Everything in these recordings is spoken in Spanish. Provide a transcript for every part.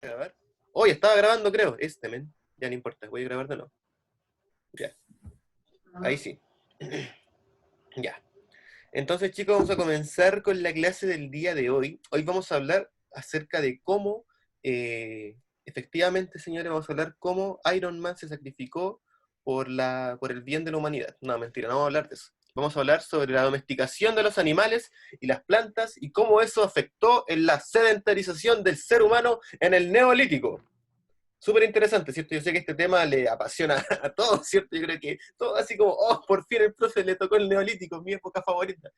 Grabar. Hoy estaba grabando, creo. Men. Ya no importa, voy a grabar de nuevo. Ya, ahí sí. Ya. Entonces, chicos, vamos a comenzar con la clase del día de hoy. Hoy vamos a hablar acerca de cómo, efectivamente, señores, vamos a hablar cómo Iron Man se sacrificó por el bien de la humanidad. No, mentira, no vamos a hablar de eso. Vamos a hablar sobre la domesticación de los animales y las plantas y cómo eso afectó en la sedentarización del ser humano en el Neolítico. Súper interesante, ¿cierto? Yo sé que este tema le apasiona a todos, ¿cierto? Yo creo que todo así como, oh, por fin el profe le tocó el neolítico, mi época favorita.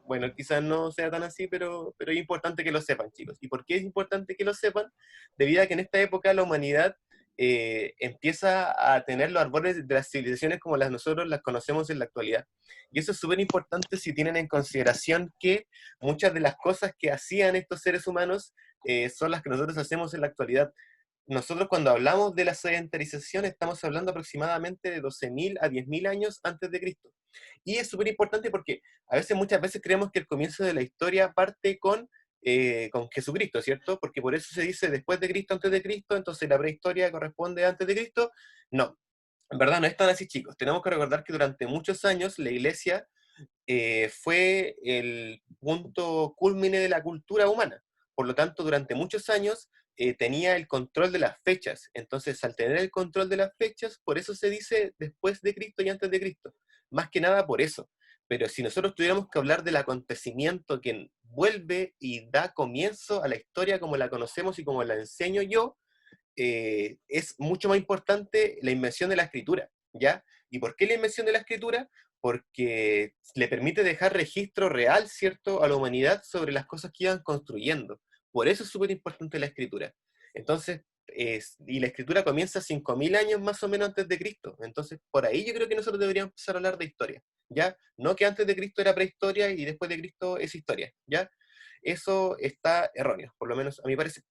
Bueno, quizás no sea tan así, pero es importante que lo sepan, chicos. ¿Y por qué es importante que lo sepan? Debido a que en esta época la humanidad empieza a tener los árboles de las civilizaciones como las nosotros las conocemos en la actualidad. Y eso es súper importante si tienen en consideración que muchas de las cosas que hacían estos seres humanos son las que nosotros hacemos en la actualidad. Nosotros cuando hablamos de la sedentarización estamos hablando aproximadamente de 12.000 a 10.000 años antes de Cristo. Y es súper importante porque muchas veces creemos que el comienzo de la historia parte con Jesucristo, ¿cierto? Porque por eso se dice después de Cristo, antes de Cristo, entonces la prehistoria corresponde antes de Cristo. No, en verdad no es tan así, chicos. Tenemos que recordar que durante muchos años la iglesia fue el punto culmine de la cultura humana. Por lo tanto, durante muchos años tenía el control de las fechas. Entonces, al tener el control de las fechas, por eso se dice después de Cristo y antes de Cristo. Más que nada por eso. Pero si nosotros tuviéramos que hablar del acontecimiento que vuelve y da comienzo a la historia como la conocemos y como la enseño yo, es mucho más importante la invención de la escritura, ¿ya? ¿Y por qué la invención de la escritura? Porque le permite dejar registro real, ¿cierto?, a la humanidad sobre las cosas que iban construyendo. Por eso es súper importante la escritura. Entonces, y la escritura comienza 5.000 años más o menos antes de Cristo. Entonces, por ahí yo creo que nosotros deberíamos empezar a hablar de historia, ¿ya? No que antes de Cristo era prehistoria y después de Cristo es historia, ¿ya? Eso está erróneo, por lo menos a mi parecer.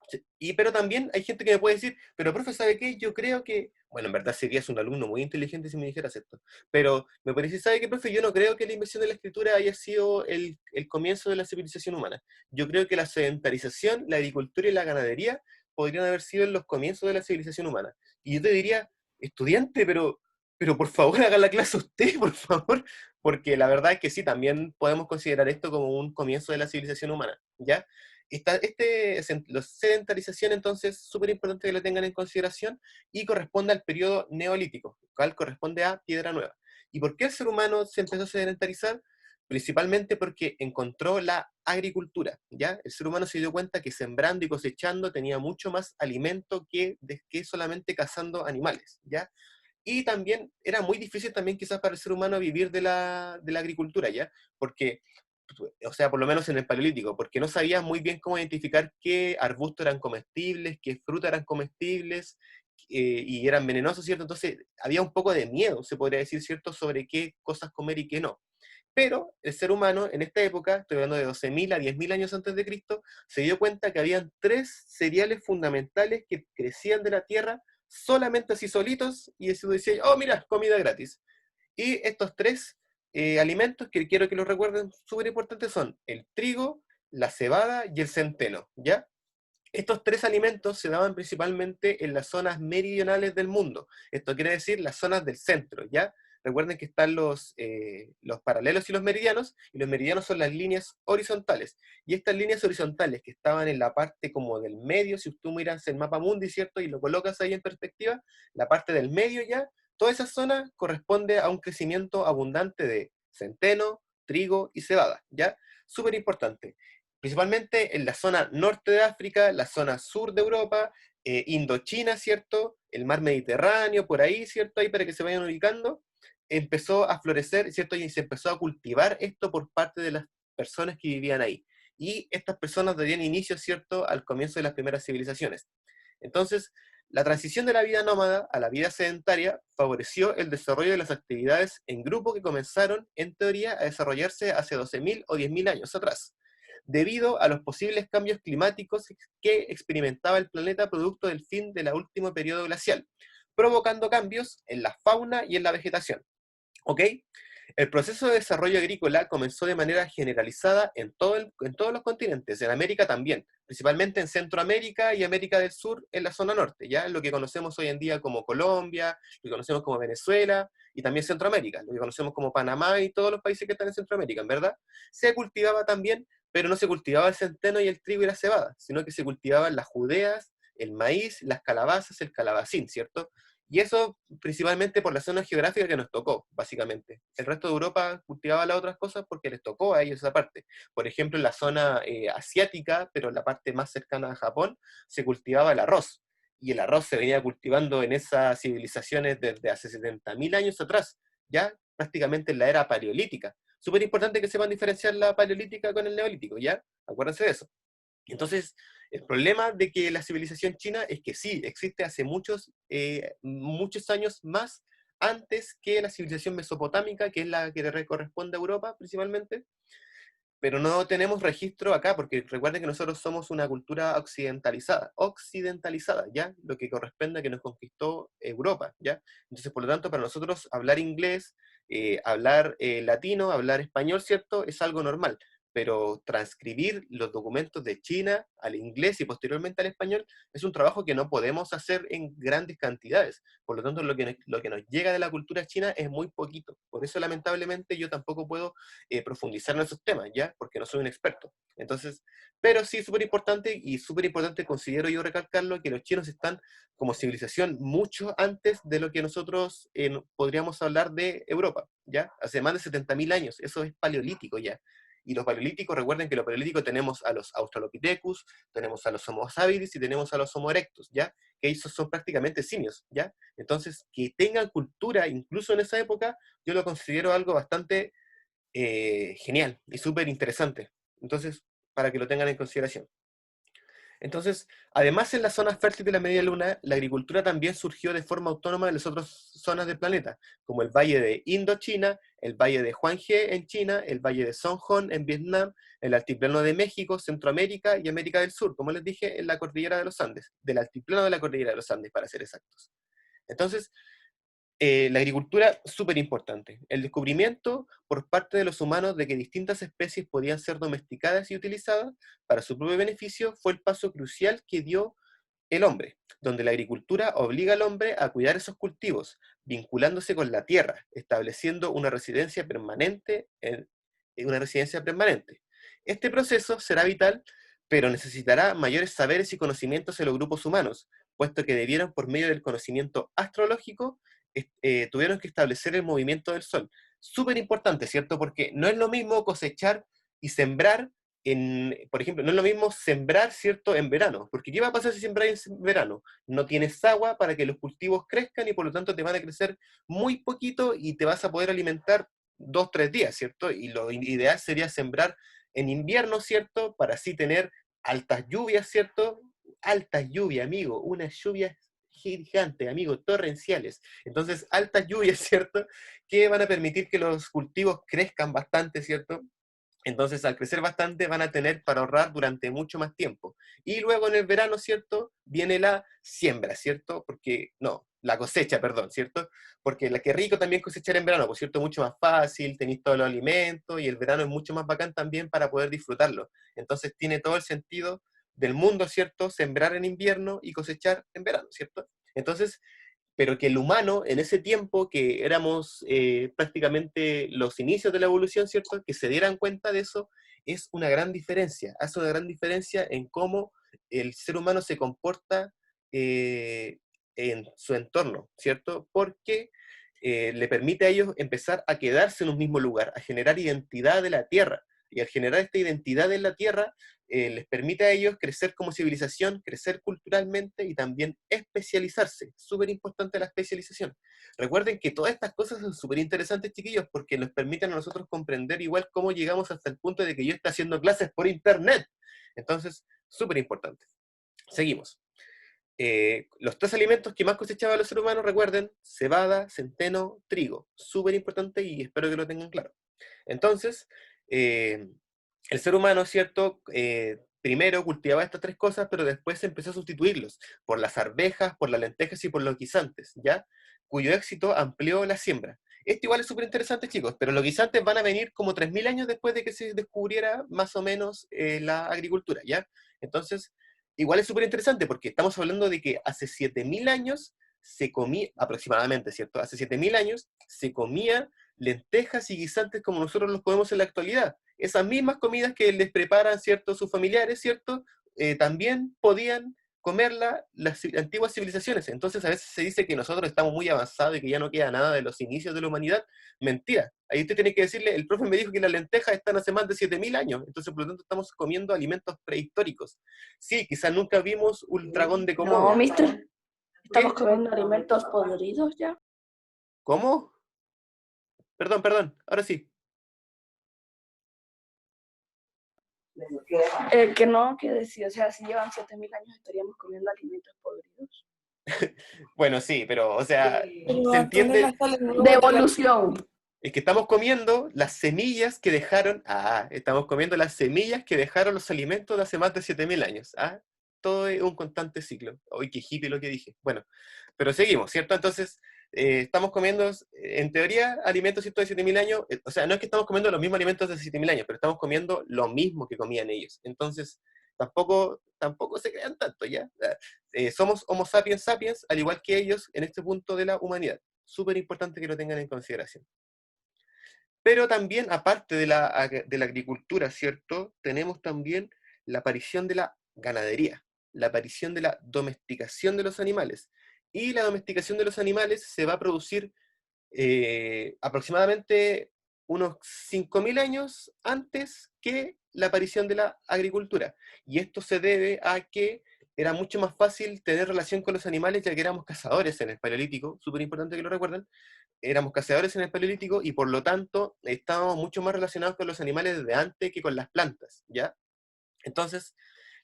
Sí. Pero también hay gente que me puede decir, pero profe, ¿sabe qué? Yo creo que, bueno, en verdad serías un alumno muy inteligente si me dijeras esto, pero me puede decir, ¿sabe qué, profe? Yo no creo que la invención de la escritura haya sido el comienzo de la civilización humana. Yo creo que la sedentarización, la agricultura y la ganadería podrían haber sido los comienzos de la civilización humana. Y yo te diría, estudiante, pero por favor haga la clase usted, por favor, porque la verdad es que sí, también podemos considerar esto como un comienzo de la civilización humana, ¿ya? La sedentarización, entonces, es súper importante que lo tengan en consideración y corresponde al periodo neolítico, el cual corresponde a Piedra Nueva. ¿Y por qué el ser humano se empezó a sedentarizar? Principalmente porque encontró la agricultura, ¿ya? El ser humano se dio cuenta que sembrando y cosechando tenía mucho más alimento que solamente cazando animales, ¿ya? Y también era muy difícil también quizás para el ser humano vivir de la agricultura, ¿ya? Porque, o sea, por lo menos en el Paleolítico, porque no sabían muy bien cómo identificar qué arbustos eran comestibles, qué frutas eran comestibles, y eran venenosos, ¿cierto? Entonces había un poco de miedo, se podría decir, ¿cierto?, sobre qué cosas comer y qué no. Pero el ser humano en esta época, estoy hablando de 12.000 a 10.000 años antes de Cristo, se dio cuenta que habían tres cereales fundamentales que crecían de la tierra solamente así solitos y eso decía, oh mira, comida gratis. Y estos tres alimentos que quiero que los recuerden súper importantes son el trigo, la cebada y el centeno, ¿ya? Estos tres alimentos se daban principalmente en las zonas meridionales del mundo. Esto quiere decir las zonas del centro, ¿ya? Recuerden que están los paralelos y los meridianos son las líneas horizontales. Y estas líneas horizontales que estaban en la parte como del medio, si tú miras el mapa mundi, ¿cierto? Y lo colocas ahí en perspectiva, la parte del medio ya, toda esa zona corresponde a un crecimiento abundante de centeno, trigo y cebada, ¿ya? Súper importante principalmente en la zona norte de África, la zona sur de Europa, Indochina, ¿cierto? El mar Mediterráneo, por ahí, ¿cierto? Ahí para que se vayan ubicando, empezó a florecer, ¿cierto? Y se empezó a cultivar esto por parte de las personas que vivían ahí. Y estas personas darían inicio, ¿cierto?, al comienzo de las primeras civilizaciones. Entonces, la transición de la vida nómada a la vida sedentaria favoreció el desarrollo de las actividades en grupo que comenzaron, en teoría, a desarrollarse hace 12.000 o 10.000 años atrás debido a los posibles cambios climáticos que experimentaba el planeta producto del fin del último periodo glacial, provocando cambios en la fauna y en la vegetación. ¿Ok? El proceso de desarrollo agrícola comenzó de manera generalizada en todos los continentes, en América también, principalmente en Centroamérica y América del Sur, en la zona norte, ya lo que conocemos hoy en día como Colombia, lo que conocemos como Venezuela, y también Centroamérica, lo que conocemos como Panamá y todos los países que están en Centroamérica, en verdad. Se cultivaba también, pero no se cultivaba el centeno y el trigo y la cebada, sino que se cultivaban las judeas, el maíz, las calabazas, el calabacín, ¿cierto? Y eso principalmente por la zona geográfica que nos tocó, básicamente. El resto de Europa cultivaba las otras cosas porque les tocó a ellos esa parte. Por ejemplo, en la zona asiática, pero en la parte más cercana a Japón, se cultivaba el arroz. Y el arroz se venía cultivando en esas civilizaciones desde hace 70.000 años atrás, ya prácticamente en la era paleolítica. Súper importante que sepan diferenciar la paleolítica con el neolítico, ¿ya? Acuérdense de eso. Entonces, el problema de que la civilización china es que sí, existe hace muchos años más antes que la civilización mesopotámica, que es la que le corresponde a Europa principalmente, pero no tenemos registro acá, porque recuerden que nosotros somos una cultura occidentalizada, ¿ya? Lo que corresponde a que nos conquistó Europa, ¿ya? Entonces, por lo tanto, para nosotros hablar inglés, hablar latino, hablar español, ¿cierto? Es algo normal, pero transcribir los documentos de China al inglés y posteriormente al español es un trabajo que no podemos hacer en grandes cantidades. Por lo tanto, lo que nos llega de la cultura china es muy poquito. Por eso, lamentablemente, yo tampoco puedo profundizar en esos temas, ¿ya? Porque no soy un experto. Entonces, pero sí, súper importante considero yo recalcarlo, que los chinos están como civilización mucho antes de lo que nosotros podríamos hablar de Europa, ¿ya? Hace más de 70.000 años, eso es paleolítico ya. Y los paleolíticos, recuerden que los paleolíticos tenemos a los Australopithecus, tenemos a los Homo habilis y tenemos a los Homo erectus, ¿ya? Que esos son prácticamente simios, ¿ya? Entonces, que tengan cultura incluso en esa época, yo lo considero algo bastante genial y súper interesante. Entonces, para que lo tengan en consideración. Entonces, además en las zonas fértiles de la Media Luna, la agricultura también surgió de forma autónoma en las otras zonas del planeta, como el Valle de Indochina, el Valle de Hwanghae en China, el Valle de Songhon en Vietnam, el Altiplano de México, Centroamérica y América del Sur, como les dije, en la Cordillera de los Andes, del Altiplano de la Cordillera de los Andes, para ser exactos. Entonces, la agricultura, súper importante. El descubrimiento por parte de los humanos de que distintas especies podían ser domesticadas y utilizadas para su propio beneficio fue el paso crucial que dio el hombre, donde la agricultura obliga al hombre a cuidar esos cultivos, vinculándose con la tierra, estableciendo una residencia permanente en una residencia permanente. Este proceso será vital, pero necesitará mayores saberes y conocimientos en los grupos humanos, puesto que debieron, por medio del conocimiento astrológico, tuvieron que establecer el movimiento del sol. Súper importante, ¿cierto? Porque no es lo mismo cosechar y sembrar por ejemplo, no es lo mismo sembrar, ¿cierto?, en verano, porque ¿qué va a pasar si sembráis en verano? No tienes agua para que los cultivos crezcan y por lo tanto te van a crecer muy poquito y te vas a poder alimentar 2, 3 días, ¿cierto? Y lo ideal sería sembrar en invierno, ¿cierto? Para así tener altas lluvias, ¿cierto? Altas lluvias, amigo, unas lluvias gigantes, amigo, torrenciales. Entonces, altas lluvias, ¿cierto? Que van a permitir que los cultivos crezcan bastante, ¿cierto? Entonces, al crecer bastante, van a tener para ahorrar durante mucho más tiempo. Y luego en el verano, ¿cierto? Viene la siembra, ¿cierto? Porque, no, la cosecha, perdón, ¿cierto? Porque la que rico también cosechar en verano, por cierto, mucho más fácil, tenéis todos los alimentos y el verano es mucho más bacán también para poder disfrutarlo. Entonces, tiene todo el sentido del mundo, ¿cierto? Sembrar en invierno y cosechar en verano, ¿cierto? Entonces, pero que el humano en ese tiempo, que éramos prácticamente los inicios de la evolución, ¿cierto? Que se dieran cuenta de eso, es una gran diferencia, hace una gran diferencia en cómo el ser humano se comporta eh, en su entorno, ¿cierto? Porque le permite a ellos empezar a quedarse en un mismo lugar, a generar identidad de la Tierra. Y al generar esta identidad en la Tierra, les permite a ellos crecer como civilización, crecer culturalmente y también especializarse. Súper importante la especialización. Recuerden que todas estas cosas son súper interesantes, chiquillos, porque nos permiten a nosotros comprender igual cómo llegamos hasta el punto de que yo esté haciendo clases por internet. Entonces, súper importante. Seguimos. Los 3 alimentos que más cosechaban los seres humanos, recuerden, cebada, centeno, trigo. Súper importante y espero que lo tengan claro. Entonces, eh, el ser humano, ¿cierto? Primero cultivaba estas 3 cosas, pero después empezó a sustituirlos por las arvejas, por las lentejas y por los guisantes, ¿ya? Cuyo éxito amplió la siembra. Esto igual es súper interesante, chicos, pero los guisantes van a venir como 3.000 años después de que se descubriera más o menos la agricultura, ¿ya? Entonces, igual es súper interesante porque estamos hablando de que hace 7.000 años se comía, aproximadamente, ¿cierto? Hace 7.000 años se comía lentejas y guisantes como nosotros los comemos en la actualidad. Esas mismas comidas que les preparan, ¿cierto?, sus familiares, ¿cierto?, también podían comerla las antiguas civilizaciones. Entonces a veces se dice que nosotros estamos muy avanzados y que ya no queda nada de los inicios de la humanidad. Mentira. Ahí usted tiene que decirle, el profe me dijo que las lentejas están hace más de 7.000 años, entonces por lo tanto estamos comiendo alimentos prehistóricos. Sí, quizás nunca vimos un dragón de No, Komodo. mister, estamos ¿Qué? comiendo alimentos podridos ya. ¿Cómo? Perdón, ahora sí. Que no, que decir, o sea, si llevan 7000 años estaríamos comiendo alimentos podridos. Bueno, sí, pero, o sea, Pero se Antonella entiende, sale nuevo De de la... evolución. es que estamos comiendo las semillas que dejaron, estamos comiendo las semillas que dejaron los alimentos de hace más de 7.000 años, todo es un constante ciclo. Uy, qué hippie lo que dije. Bueno, pero seguimos, ¿cierto? Entonces, estamos comiendo, en teoría, alimentos, ¿cierto?, de 7.000 años, o sea, no es que estamos comiendo los mismos alimentos de 7.000 años, pero estamos comiendo lo mismo que comían ellos. Entonces, tampoco se crean tanto, ¿ya? Somos Homo sapiens sapiens, al igual que ellos, en este punto de la humanidad. Súper importante que lo tengan en consideración. Pero también, aparte de la agricultura, ¿cierto? Tenemos también la aparición de la ganadería, la aparición de la domesticación de los animales. Y la domesticación de los animales se va a producir aproximadamente unos 5.000 años antes que la aparición de la agricultura. Y esto se debe a que era mucho más fácil tener relación con los animales, ya que éramos cazadores en el Paleolítico, súper importante que lo recuerden, éramos cazadores en el Paleolítico y por lo tanto estábamos mucho más relacionados con los animales desde antes que con las plantas, ¿ya? Entonces,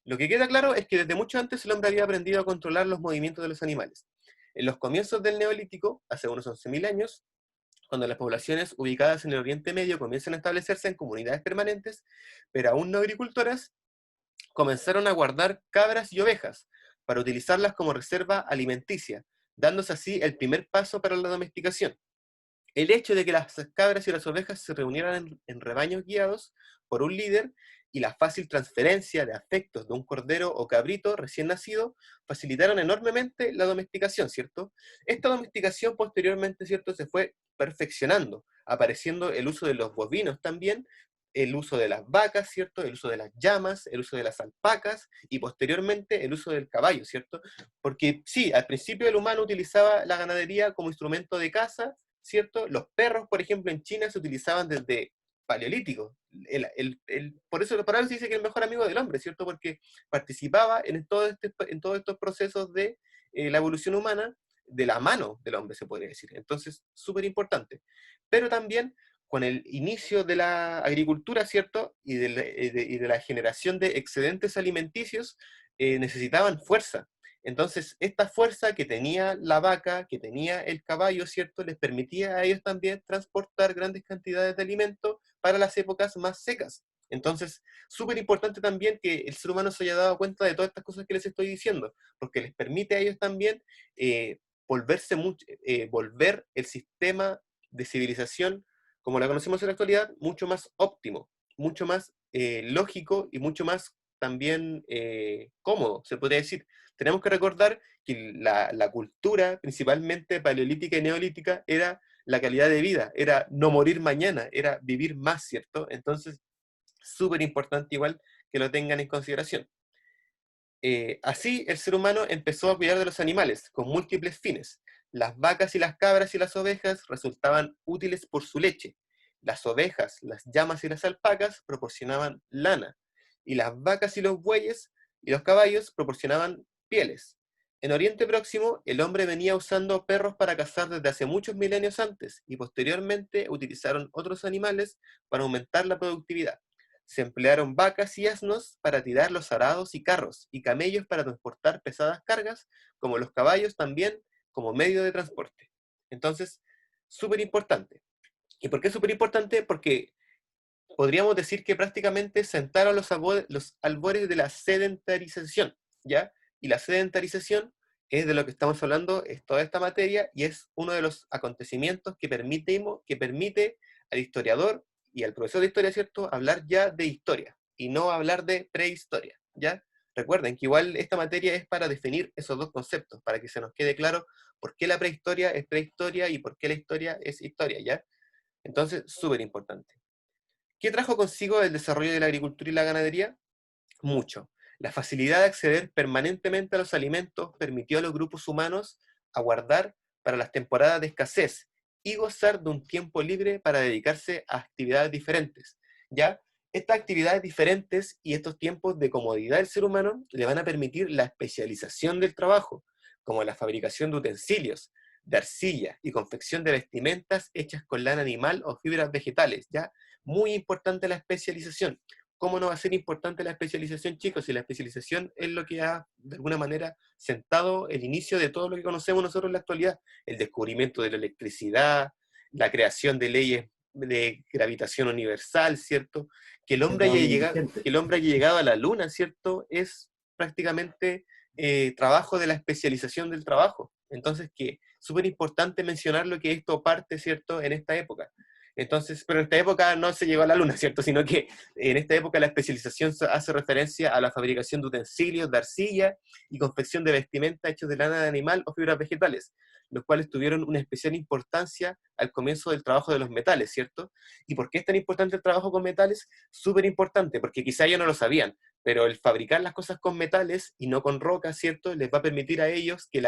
lo que queda claro es que desde mucho antes el hombre había aprendido a controlar los movimientos de los animales. En los comienzos del Neolítico, hace unos 11.000 años, cuando las poblaciones ubicadas en el Oriente Medio comienzan a establecerse en comunidades permanentes, pero aún no agricultoras, comenzaron a guardar cabras y ovejas para utilizarlas como reserva alimenticia, dándose así el primer paso para la domesticación. El hecho de que las cabras y las ovejas se reunieran en rebaños guiados por un líder y la fácil transferencia de afectos de un cordero o cabrito recién nacido facilitaron enormemente la domesticación, ¿cierto? Esta domesticación posteriormente, ¿cierto?, se fue perfeccionando, apareciendo el uso de los bovinos también, el uso de las vacas, ¿cierto?, el uso de las llamas, el uso de las alpacas y posteriormente el uso del caballo, ¿cierto? Porque sí, al principio el humano utilizaba la ganadería como instrumento de caza, ¿cierto? Los perros, por ejemplo, en China se utilizaban desde paleolítico. Por eso se dice que el mejor amigo del hombre, ¿cierto? Porque participaba en todos estos procesos de la evolución humana de la mano del hombre, se podría decir. Entonces, súper importante. Pero también con el inicio de la agricultura, ¿cierto? Y de la generación de excedentes alimenticios, necesitaban fuerza. Entonces, esta fuerza que tenía la vaca, que tenía el caballo, ¿cierto?, les permitía a ellos también transportar grandes cantidades de alimento para las épocas más secas. Entonces, súper importante también que el ser humano se haya dado cuenta de todas estas cosas que les estoy diciendo, porque les permite a ellos también volver el sistema de civilización, como la conocemos en la actualidad, mucho más óptimo, mucho más lógico y mucho más también cómodo, se podría decir. Tenemos que recordar que la cultura, principalmente paleolítica y neolítica, era la calidad de vida, era no morir mañana, era vivir más, ¿cierto? Entonces, súper importante igual que lo tengan en consideración. Así, el ser humano empezó a cuidar de los animales, con múltiples fines. Las vacas y las cabras y las ovejas resultaban útiles por su leche. Las ovejas, las llamas y las alpacas proporcionaban lana. Y las vacas y los bueyes y los caballos proporcionaban pieles. En Oriente Próximo, el hombre venía usando perros para cazar desde hace muchos milenios antes, y posteriormente utilizaron otros animales para aumentar la productividad. Se emplearon vacas y asnos para tirar los arados y carros, y camellos para transportar pesadas cargas, como los caballos también como medio de transporte. Entonces, súper importante. ¿Y por qué es súper importante? Porque podríamos decir que prácticamente sentaron los albores de la sedentarización, ¿ya? Y la sedentarización es de lo que estamos hablando, es toda esta materia, y es uno de los acontecimientos que permite al historiador y al profesor de historia, ¿cierto?, hablar ya de historia, y no hablar de prehistoria, ¿ya? Recuerden que igual esta materia es para definir esos dos conceptos, para que se nos quede claro por qué la prehistoria es prehistoria y por qué la historia es historia, ¿ya? Entonces, súper importante. ¿Qué trajo consigo el desarrollo de la agricultura y la ganadería? Mucho. La facilidad de acceder permanentemente a los alimentos permitió a los grupos humanos aguardar para las temporadas de escasez y gozar de un tiempo libre para dedicarse a actividades diferentes. ¿Ya? Estas actividades diferentes y estos tiempos de comodidad del ser humano le van a permitir la especialización del trabajo, como la fabricación de utensilios, de arcilla y confección de vestimentas hechas con lana animal o fibras vegetales. ¿Ya? Muy importante la especialización. ¿Cómo no va a ser importante la especialización, chicos? Si la especialización es lo que ha, de alguna manera, sentado el inicio de todo lo que conocemos nosotros en la actualidad. El descubrimiento de la electricidad, la creación de leyes de gravitación universal, ¿cierto? Que el hombre haya llegado, que el hombre haya llegado a la luna, ¿cierto? Es prácticamente trabajo de la especialización del trabajo. Entonces, que súper importante mencionar lo que esto parte, ¿cierto?, en esta época. Entonces, pero en esta época no se llegó a la luna, ¿cierto? Sino que en esta época la especialización hace referencia a la fabricación de utensilios, de arcilla y confección de vestimenta hechos de lana de animal o fibras vegetales, los cuales tuvieron una especial importancia al comienzo del trabajo de los metales, ¿cierto? ¿Y por qué es tan importante el trabajo con metales? Súper importante, porque quizá ellos no lo sabían, pero el fabricar las cosas con metales y no con rocas, ¿cierto?, les va a permitir a ellos que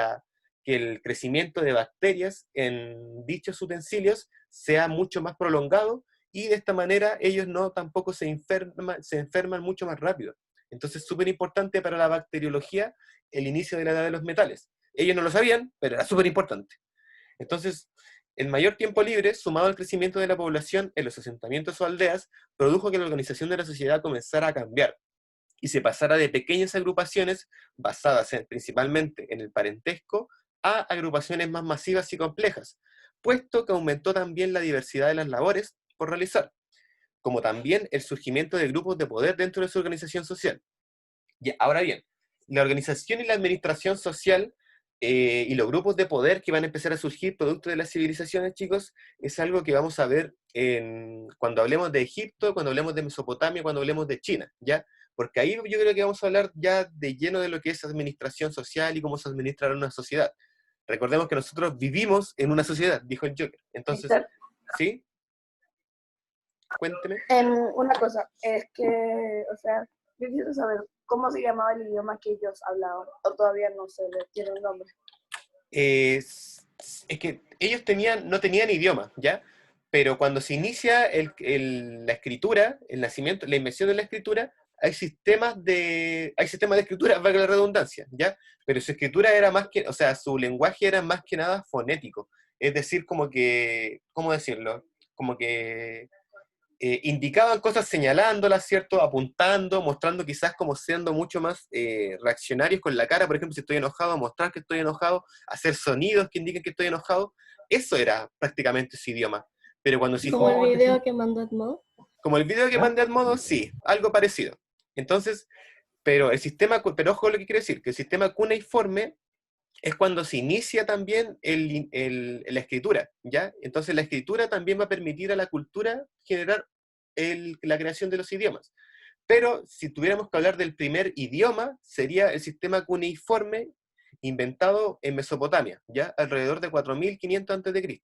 el crecimiento de bacterias en dichos utensilios sea mucho más prolongado, y de esta manera ellos no tampoco se enferman mucho más rápido. Entonces, súper importante para la bacteriología el inicio de la edad de los metales. Ellos no lo sabían, pero era súper importante. Entonces, el mayor tiempo libre, sumado al crecimiento de la población en los asentamientos o aldeas, produjo que la organización de la sociedad comenzara a cambiar y se pasara de pequeñas agrupaciones basadas principalmente en el parentesco a agrupaciones más masivas y complejas, puesto que aumentó también la diversidad de las labores por realizar, como también el surgimiento de grupos de poder dentro de su organización social. Y ahora bien, la organización y la administración social y los grupos de poder que van a empezar a surgir producto de las civilizaciones, chicos, es algo que vamos a ver cuando hablemos de Egipto, cuando hablemos de Mesopotamia, cuando hablemos de China, ¿ya? Porque ahí yo creo que vamos a hablar ya de lleno de lo que es administración social y cómo se administra una sociedad. Recordemos que nosotros vivimos en una sociedad, dijo el Joker. Entonces, Víctor, ¿sí? Cuénteme. una cosa, es que, o sea, yo quiero saber cómo se llamaba el idioma que ellos hablaban, o todavía no se le tiene un nombre. Es que ellos no tenían idioma, ¿ya? Pero cuando se inicia la escritura, el nacimiento, la invención de la escritura, hay sistemas de escritura, valga la redundancia, ¿ya? Pero su escritura era más que, o sea, su lenguaje era más que nada fonético. Es decir, como que, ¿cómo decirlo? Como que indicaban cosas señalándolas, ¿cierto? Apuntando, mostrando quizás como siendo mucho más reaccionarios con la cara. Por ejemplo, si estoy enojado, mostrar que estoy enojado, hacer sonidos que indiquen que estoy enojado. Eso era prácticamente su idioma. Pero cuando se... ¿Como el video que mandó Edmond? Como el video que mandé al modo, sí, algo parecido. Entonces, pero pero ojo lo que quiero decir, que el sistema cuneiforme es cuando se inicia también la escritura, ¿ya? Entonces la escritura también va a permitir a la cultura generar la creación de los idiomas. Pero si tuviéramos que hablar del primer idioma, sería el sistema cuneiforme inventado en Mesopotamia, ¿ya? Alrededor de 4500 a.C.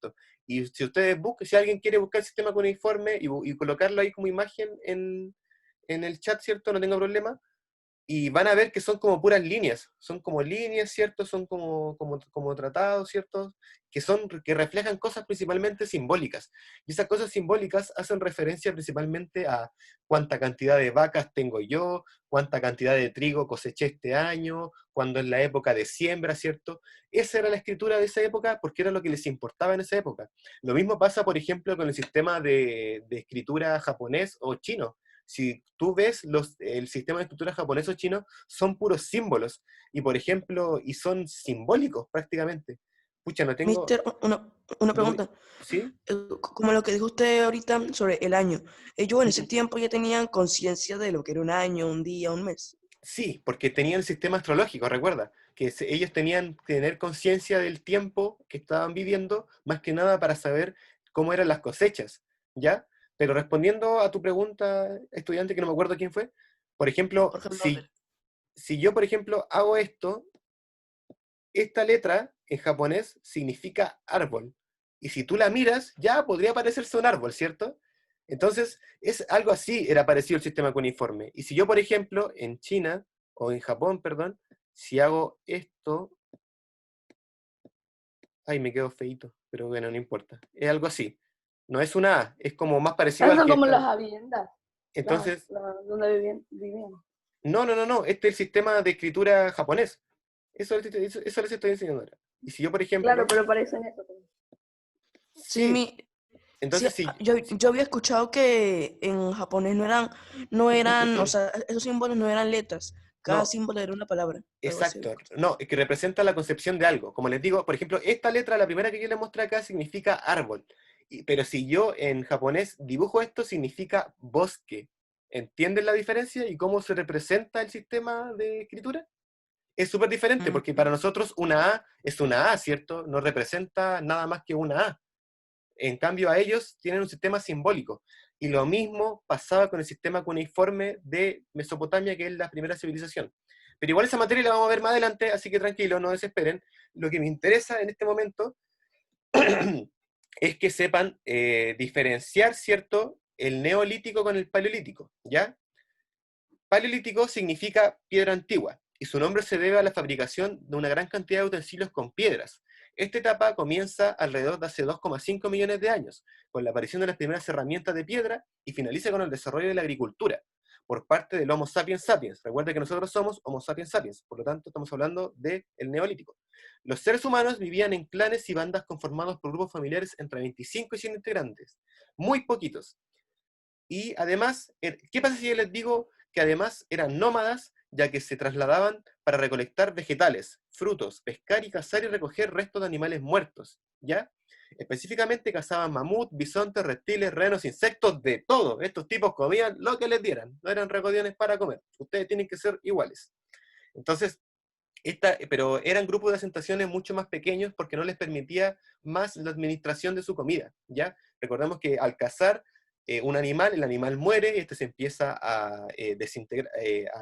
Y si ustedes buscan, si alguien quiere buscar el sistema cuneiforme y colocarlo ahí como imagen en el chat, ¿cierto? No tengo problema, y van a ver que son como puras líneas, son como líneas, ¿cierto? Son como tratados, ¿cierto? Que reflejan cosas principalmente simbólicas. Y esas cosas simbólicas hacen referencia principalmente a cuánta cantidad de vacas tengo yo, cuánta cantidad de trigo coseché este año, cuándo es la época de siembra, ¿cierto? Esa era la escritura de esa época porque era lo que les importaba en esa época. Lo mismo pasa, por ejemplo, con el sistema de escritura japonés o chino. Si tú ves el sistema de escritura japonés o chino, son puros símbolos. Y por ejemplo, y son simbólicos prácticamente. Pucha, no tengo... Mister, una pregunta. ¿Sí? Como lo que dijo usted ahorita sobre el año. Ellos en ese Ujú. tiempo ya tenían conciencia de lo que era un año, un día, un mes. Sí, porque tenían el sistema astrológico, recuerda, que ellos tenían que tener conciencia del tiempo que estaban viviendo, más que nada para saber cómo eran las cosechas, ¿ya? Pero respondiendo a tu pregunta, estudiante, que no me acuerdo quién fue, por ejemplo, Jorge si, Blonder. si yo, por ejemplo, hago esto, esta letra en japonés significa árbol. Y si tú la miras, ya podría parecerse un árbol, ¿cierto? Entonces, es algo así, era parecido el sistema cuneiforme. Y si yo, por ejemplo, en China, o en Japón, perdón, si hago esto, ay, me quedo feíto, pero bueno, no importa. Es algo así. No es una A, es como más parecido Esas al son que como está. las habiendas, Entonces, donde vivían. no, este es el sistema de escritura japonés. Eso les estoy enseñando ahora. Y si yo, por Claro, ejemplo, pero parecen eso también. Sí, sí, sí, entonces sí. yo había escuchado que en japonés o sea, esos símbolos no eran letras. Cada No, símbolo era una palabra, algo así. exacto. No, es que representa la concepción de algo. Como les digo, por ejemplo, esta letra, la primera que yo les mostré acá, significa árbol. Pero si yo en japonés dibujo esto, significa bosque. ¿Entienden la diferencia y cómo se representa el sistema de escritura? Es súper diferente, porque para nosotros una A es una A, ¿cierto? No representa nada más que una A. En cambio, a ellos tienen un sistema simbólico. Y lo mismo pasaba con el sistema cuneiforme de Mesopotamia, que es la primera civilización. Pero igual esa materia la vamos a ver más adelante, así que tranquilo, no desesperen. Lo que me interesa en este momento es que sepan diferenciar, ¿cierto?, el neolítico con el paleolítico, ¿ya? Paleolítico significa piedra antigua, y su nombre se debe a la fabricación de una gran cantidad de utensilios con piedras. Esta etapa comienza alrededor de hace 2,5 millones de años, con la aparición de las primeras herramientas de piedra, y finaliza con el desarrollo de la agricultura, por parte del Homo sapiens sapiens. Recuerda que nosotros somos Homo sapiens sapiens, por lo tanto estamos hablando del Neolítico. Los seres humanos vivían en clanes y bandas conformados por grupos familiares entre 25 y 100 integrantes, muy poquitos. Y además, ¿qué pasa si yo les digo que además eran nómadas, ya que se trasladaban para recolectar vegetales, frutos, pescar y cazar y recoger restos de animales muertos? ¿Ya? Específicamente cazaban mamut, bisontes, reptiles, renos, insectos, de todo. Estos tipos comían lo que les dieran, no eran regodiones para comer. Ustedes tienen que ser iguales. Entonces, pero eran grupos de asentaciones mucho más pequeños porque no les permitía más la administración de su comida, ¿ya? Recordemos que al cazar un animal, el animal muere y este se empieza a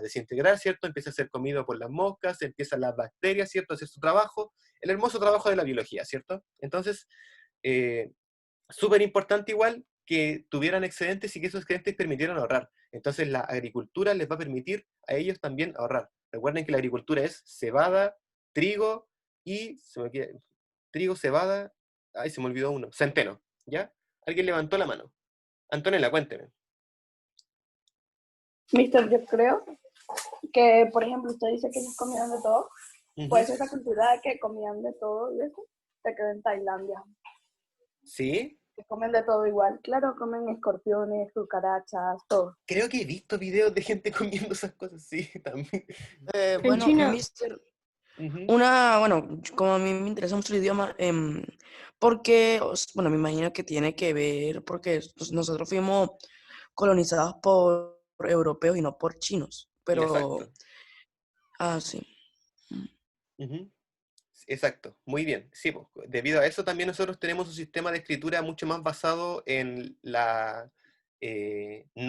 desintegrar, ¿cierto? Empieza a ser comido por las moscas, empiezan las bacterias, ¿cierto? A hacer su trabajo, el hermoso trabajo de la biología, ¿cierto? Entonces, eh, súper importante igual que tuvieran excedentes y que esos excedentes permitieran ahorrar. Entonces la agricultura les va a permitir a ellos también ahorrar. Recuerden que la agricultura es cebada, trigo y, trigo, cebada, ay, se me olvidó uno, centeno, ¿ya? Alguien levantó la mano. Antonella, cuénteme. Mister, yo creo que, por ejemplo, usted dice que ellos comían de todo. Pues esa cultura de que comían de todo y eso, se quedó en Tailandia. ¿Sí? Que comen de todo igual. Claro, comen escorpiones, cucarachas, todo. Creo que he visto videos de gente comiendo esas cosas, sí, también. En En China, Mister, Ujú. bueno, como a mí me interesa mucho el idioma, porque, bueno, me imagino que tiene que ver, porque pues, nosotros fuimos colonizados por europeos y no por chinos, pero, Exacto. sí. Ujú. Exacto, muy bien. Sí, pues, debido a eso también nosotros tenemos un sistema de escritura mucho más basado en no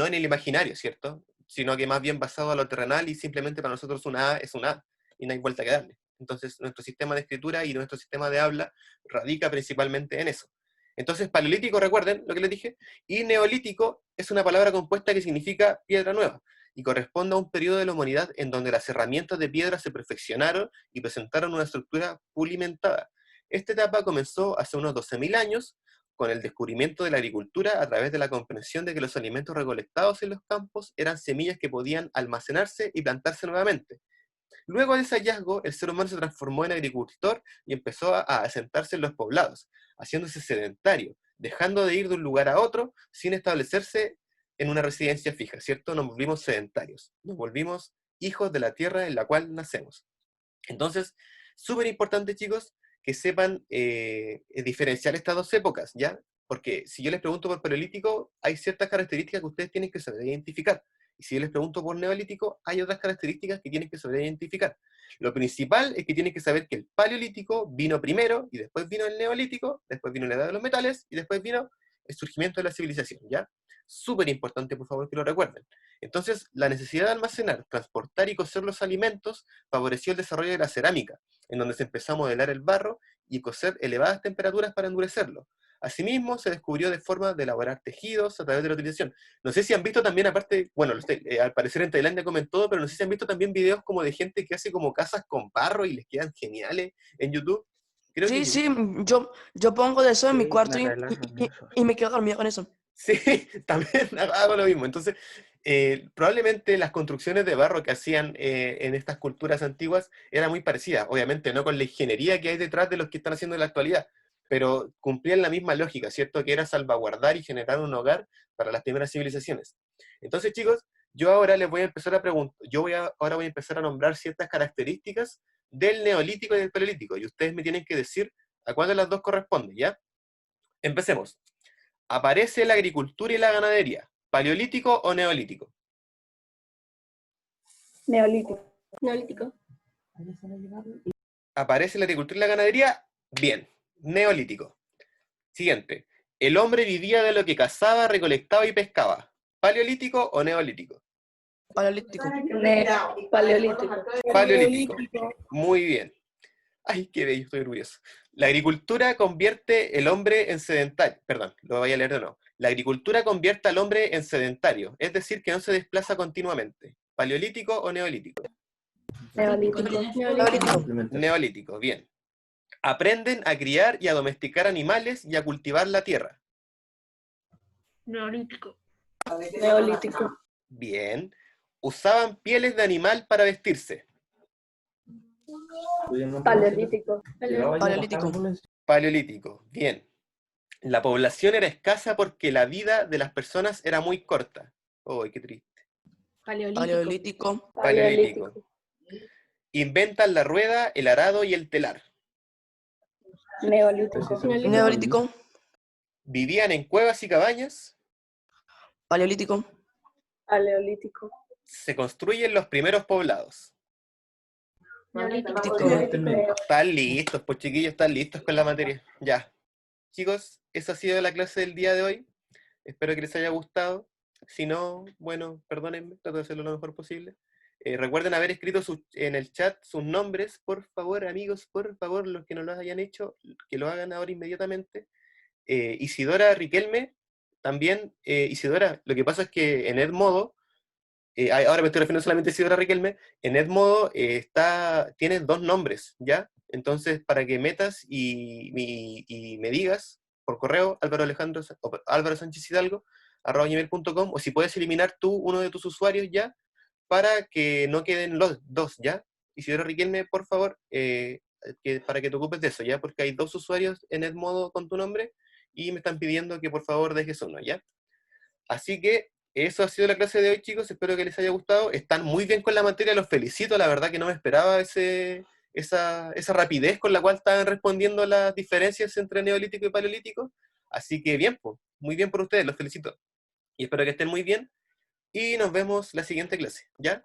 en el imaginario, ¿cierto? Sino que más bien basado a lo terrenal y simplemente para nosotros una A es una A y no hay vuelta que darle. Entonces nuestro sistema de escritura y nuestro sistema de habla radica principalmente en eso. Entonces paleolítico, recuerden lo que les dije, y neolítico es una palabra compuesta que significa piedra nueva y corresponde a un periodo de la humanidad en donde las herramientas de piedra se perfeccionaron y presentaron una estructura pulimentada. Esta etapa comenzó hace unos 12.000 años con el descubrimiento de la agricultura a través de la comprensión de que los alimentos recolectados en los campos eran semillas que podían almacenarse y plantarse nuevamente. Luego de ese hallazgo, el ser humano se transformó en agricultor y empezó a asentarse en los poblados, haciéndose sedentario, dejando de ir de un lugar a otro sin establecerse en una residencia fija, ¿cierto? Nos volvimos sedentarios, nos volvimos hijos de la tierra en la cual nacemos. Entonces, súper importante, chicos, que sepan diferenciar estas dos épocas, ¿ya? Porque si yo les pregunto por paleolítico, hay ciertas características que ustedes tienen que saber identificar. Y si yo les pregunto por neolítico, hay otras características que tienen que saber identificar. Lo principal es que tienen que saber que el paleolítico vino primero, y después vino el neolítico, después vino la edad de los metales, y después vino el surgimiento de la civilización, ¿ya? Súper importante, por favor, que lo recuerden. Entonces, la necesidad de almacenar, transportar y cocer los alimentos favoreció el desarrollo de la cerámica, en donde se empezó a modelar el barro y cocer elevadas temperaturas para endurecerlo. Asimismo, se descubrió de forma de elaborar tejidos a través de la utilización. No sé si han visto también, aparte, bueno, al parecer en Tailandia comen todo, pero no sé si han visto también videos como de gente que hace como casas con barro y les quedan geniales en YouTube. Creo Sí, que sí, yo pongo de eso en mi Sí, cuarto me relajan eso. y me quedo dormido con eso. sí, también hago lo mismo. Entonces, probablemente las construcciones de barro que hacían en estas culturas antiguas eran muy parecidas. Obviamente no con la ingeniería que hay detrás de los que están haciendo en la actualidad, pero cumplían la misma lógica, ¿cierto? Que era salvaguardar y generar un hogar para las primeras civilizaciones. Entonces, chicos, yo ahora les voy a empezar a preguntar, ahora voy a empezar a nombrar ciertas características del neolítico y del paleolítico, y ustedes me tienen que decir a cuál de las dos corresponde, ¿ya? Empecemos. ¿Aparece la agricultura y la ganadería? ¿Paleolítico o neolítico? Neolítico. Neolítico. ¿Aparece la agricultura y la ganadería? Bien, neolítico. Siguiente. ¿El hombre vivía de lo que cazaba, recolectaba y pescaba? ¿Paleolítico o neolítico? Paleolítico. Paleolítico. Paleolítico. Muy bien. Ay, qué bello, estoy orgulloso. La agricultura convierte el hombre en sedentario. Perdón, lo voy a leer de nuevo. La agricultura convierte al hombre en sedentario, es decir, que no se desplaza continuamente. ¿Paleolítico o neolítico? Neolítico. Neolítico. Neolítico, bien. Aprenden a criar y a domesticar animales y a cultivar la tierra. Neolítico. Neolítico. Bien. Usaban pieles de animal para vestirse. Paleolítico. Paleolítico. Paleolítico, bien. La población era escasa porque la vida de las personas era muy corta. ¡Uy, qué triste! Paleolítico. Paleolítico. Inventan la rueda, el arado y el telar. Neolítico. Neolítico. Vivían en cuevas y cabañas. Paleolítico. Paleolítico. Se construyen los primeros poblados. Neolítico. Están listos, pues chiquillos, están listos con la materia. Ya. Chicos, esa ha sido la clase del día de hoy. Espero que les haya gustado. Si no, bueno, perdónenme, trato de hacerlo lo mejor posible. Recuerden haber escrito en el chat sus nombres, por favor, amigos, por favor, los que no lo hayan hecho, que lo hagan ahora inmediatamente. Isidora Riquelme, también, Isidora, lo que pasa es que en Edmodo, ahora me estoy refiriendo solamente a Isidora Riquelme, en Edmodo tienes dos nombres, ¿ya? Entonces, para que metas y me digas por correo, Álvaro Sánchez Hidalgo, @gmail.com, o si puedes eliminar tú uno de tus usuarios ya, para que no queden los dos, ¿ya? Isidora Riquelme, por favor, para que te ocupes de eso, ¿ya? Porque hay dos usuarios en Edmodo con tu nombre, y me están pidiendo que por favor dejes uno, ¿ya? Así que eso ha sido la clase de hoy, chicos, espero que les haya gustado. Están muy bien con la materia, los felicito, la verdad que no me esperaba esa rapidez con la cual estaban respondiendo las diferencias entre neolítico y paleolítico. Así que bien, pues, muy bien por ustedes, los felicito. Y espero que estén muy bien. Y nos vemos la siguiente clase, ¿ya?